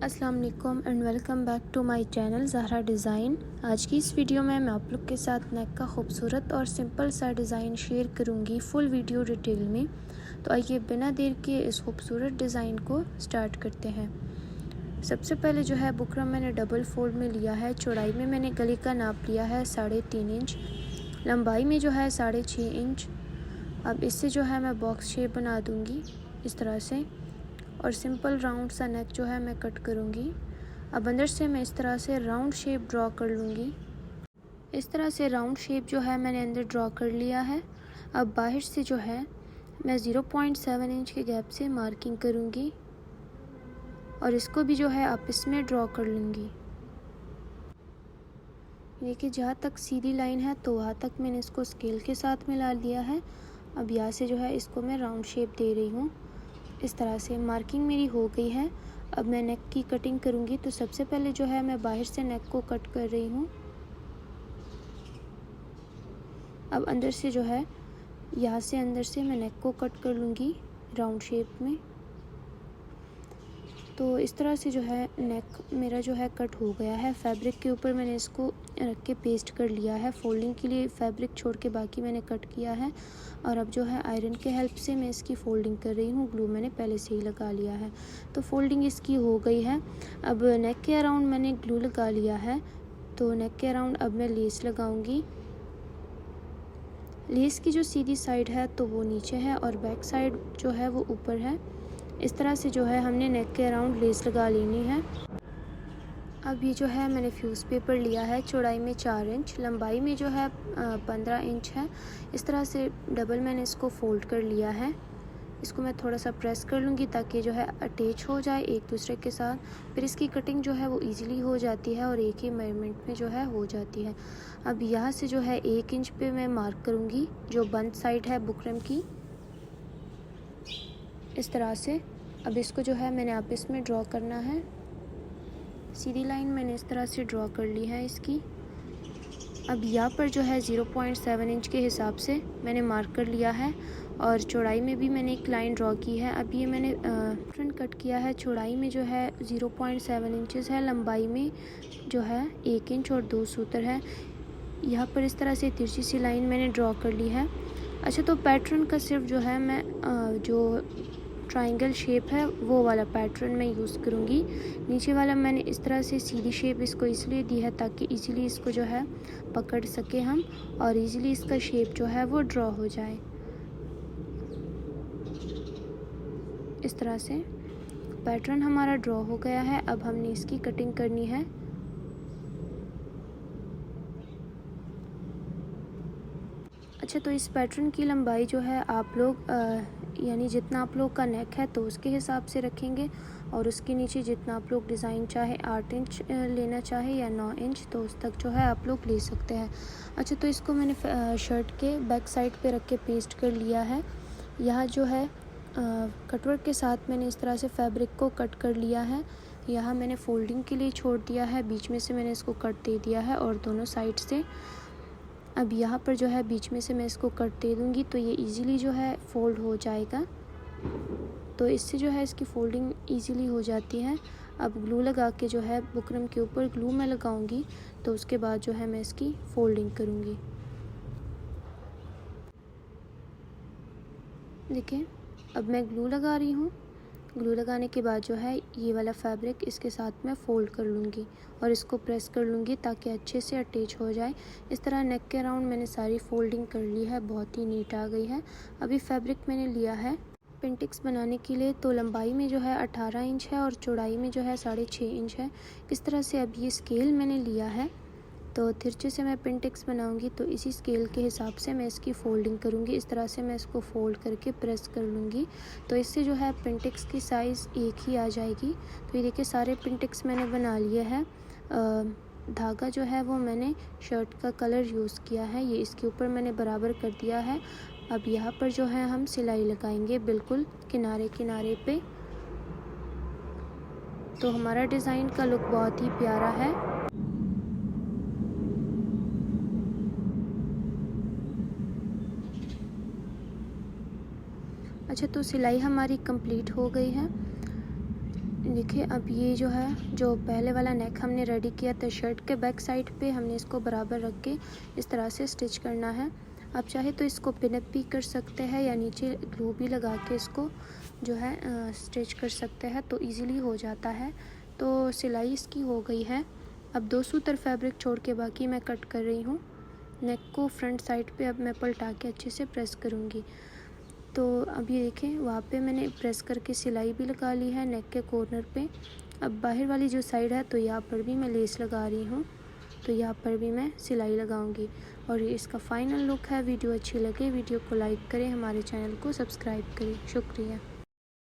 अस्सलाम वालेकुम and welcome back to my channel Zahra design. आज की इस वीडियो में मैं आप लोग के साथ नेक का खूबसूरत और सिंपल सा डिज़ाइन शेयर करूंगी फुल वीडियो डिटेल में। तो आइए बिना देर के इस खूबसूरत डिज़ाइन को स्टार्ट करते हैं। सबसे पहले जो है बुकरम मैंने डबल फोल्ड में लिया है। चौड़ाई में मैंने गले का नाप लिया है 3.5 इंच, लंबाई में जो है 6.5 इंच। अब इससे जो है मैं बॉक्स शेप बना दूँगी इस तरह से, और सिंपल राउंड सा नेक जो है मैं कट करूँगी। अब अंदर से मैं इस तरह से राउंड शेप ड्रॉ कर लूँगी। इस तरह से राउंड शेप जो है मैंने अंदर ड्रॉ कर लिया है। अब बाहर से जो है मैं 0.7 इंच के गैप से मार्किंग करूँगी और इसको भी जो है आपस में ड्रॉ कर लूँगी। देखिए जहाँ तक सीधी लाइन है तो वहाँ तक मैंने इसको स्केल के साथ मिला लिया है। अब यहाँ से जो है इसको मैं राउंड शेप दे रही हूँ। इस तरह से मार्किंग मेरी हो गई है। अब मैं नेक की कटिंग करूँगी। तो सबसे पहले जो है मैं बाहर से नेक को कट कर रही हूँ। अब अंदर से जो है यहाँ से अंदर से मैं नेक को कट कर लूँगी राउंड शेप में। तो इस तरह से जो है नेक मेरा जो है कट हो गया है। फैब्रिक के ऊपर मैंने इसको रख के पेस्ट कर लिया है। फोल्डिंग के लिए फैब्रिक छोड़ के बाकी मैंने कट किया है। और अब जो है आयरन के हेल्प से मैं इसकी फ़ोल्डिंग कर रही हूँ। ग्लू मैंने पहले से ही लगा लिया है। तो फोल्डिंग इसकी हो गई है। अब नेक के अराउंड मैंने ग्लू लगा लिया है। तो नेक के अराउंड अब मैं लेस लगाऊंगी। लेस की जो सीधी साइड है तो वो नीचे है और बैक साइड जो है वो ऊपर है। इस तरह से जो है हमने नेक के अराउंड लेस लगा लेनी है। अब ये जो है मैंने फ्यूज़ पेपर लिया है। चौड़ाई में 4 इंच, लंबाई में जो है 15 इंच है। इस तरह से डबल मैंने इसको फ़ोल्ड कर लिया है। इसको मैं थोड़ा सा प्रेस कर लूँगी ताकि जो है अटैच हो जाए एक दूसरे के साथ। फिर इसकी कटिंग जो है वो ईज़िली हो जाती है और एक ही मेजरमेंट में जो है हो जाती है। अब यहाँ से जो है 1 इंच पे मैं मार्क करूँगी जो बंद साइड है बुकरम की, इस तरह से। अब इसको जो है मैंने आपस में ड्रॉ करना है। सीधी लाइन मैंने इस तरह से ड्रॉ कर ली है इसकी। अब यहाँ पर जो है 0.7 इंच के हिसाब से मैंने मार्क कर लिया है और चौड़ाई में भी मैंने एक लाइन ड्रॉ की है। अब ये मैंने फ्रंट कट किया है। चौड़ाई में जो है 0.7 इंचेस है, लंबाई में जो है 1 इंच और 2 सूत्र है। यहाँ पर इस तरह से तिरछी सी लाइन मैंने ड्रॉ कर ली है। अच्छा, तो पैटर्न का सिर्फ जो है मैं जो ट्रायंगल शेप है वो वाला पैटर्न मैं यूज़ करूँगी। नीचे वाला मैंने इस तरह से सीधी शेप इसको इसलिए दी है ताकि इजीली इसको जो है पकड़ सके हम और इजीली इसका शेप जो है वो ड्रॉ हो जाए। इस तरह से पैटर्न हमारा ड्रॉ हो गया है। अब हमने इसकी कटिंग करनी है। अच्छा, तो इस पैटर्न की लंबाई जो है आप लोग यानी जितना आप लोग का नेक है तो उसके हिसाब से रखेंगे और उसके नीचे जितना आप लोग डिज़ाइन चाहे 8 इंच लेना चाहे या 9 इंच तो उस तक जो है आप लोग ले सकते हैं। अच्छा, तो इसको मैंने शर्ट के बैक साइड पे रख के पेस्ट कर लिया है। यहाँ जो है कटवर्क के साथ मैंने इस तरह से फैब्रिक को कट कर लिया है। यहाँ मैंने फोल्डिंग के लिए छोड़ दिया है, बीच में से मैंने इसको कट दे दिया है और दोनों साइड से। अब यहाँ पर जो है बीच में से मैं इसको कट दे दूँगी तो ये इजीली जो है फ़ोल्ड हो जाएगा। तो इससे जो है इसकी फ़ोल्डिंग इजीली हो जाती है। अब ग्लू लगा के जो है बुकरम के ऊपर ग्लू मैं लगाऊंगी तो उसके बाद जो है मैं इसकी फ़ोल्डिंग करूँगी। देखिए अब मैं ग्लू लगा रही हूँ। ग्लू लगाने के बाद जो है ये वाला फैब्रिक इसके साथ मैं फ़ोल्ड कर लूँगी और इसको प्रेस कर लूँगी ताकि अच्छे से अटैच हो जाए। इस तरह नेक के अराउंड मैंने सारी फ़ोल्डिंग कर ली है, बहुत ही नीट आ गई है। अभी फैब्रिक मैंने लिया है पेंटिक्स बनाने के लिए। तो लंबाई में जो है 18 इंच है और चौड़ाई में जो है 6.5 इंच है। इस तरह से अब ये स्केल मैंने लिया है। तो तिरछे से मैं पेंटिक्स बनाऊंगी तो इसी स्केल के हिसाब से मैं इसकी फ़ोल्डिंग करूंगी। इस तरह से मैं इसको फ़ोल्ड करके प्रेस कर लूँगी तो इससे जो है पेंटिक्स की साइज़ एक ही आ जाएगी। तो ये देखिए सारे पेंटिक्स मैंने बना लिए हैं। धागा जो है वो मैंने शर्ट का कलर यूज़ किया है, ये इसके ऊपर मैंने बराबर कर दिया है। अब यहाँ पर जो है हम सिलाई लगाएंगे बिल्कुल किनारे किनारे पे। तो हमारा डिज़ाइन का लुक बहुत ही प्यारा है। अच्छा, तो सिलाई हमारी कंप्लीट हो गई है। देखिए अब ये जो है, जो पहले वाला नेक हमने रेडी किया था शर्ट के बैक साइड पे, हमने इसको बराबर रख के इस तरह से स्टिच करना है। आप चाहे तो इसको पिनअप भी कर सकते हैं या नीचे ग्लू भी लगा के इसको जो है स्टिच कर सकते हैं, तो इजीली हो जाता है। तो सिलाई इसकी हो गई है। अब 2 सूतर फैब्रिक छोड़ के बाकी मैं कट कर रही हूँ। नेक को फ्रंट साइड पे अब मैं पलटा के अच्छे से प्रेस करूँगी। तो अब ये देखें, वहाँ पे मैंने प्रेस करके सिलाई भी लगा ली है नेक के कॉर्नर पे। अब बाहर वाली जो साइड है तो यहाँ पर भी मैं लेस लगा रही हूँ, तो यहाँ पर भी मैं सिलाई लगाऊंगी। और ये इसका फाइनल लुक है। वीडियो अच्छी लगे वीडियो को लाइक करें, हमारे चैनल को सब्सक्राइब करें। शुक्रिया।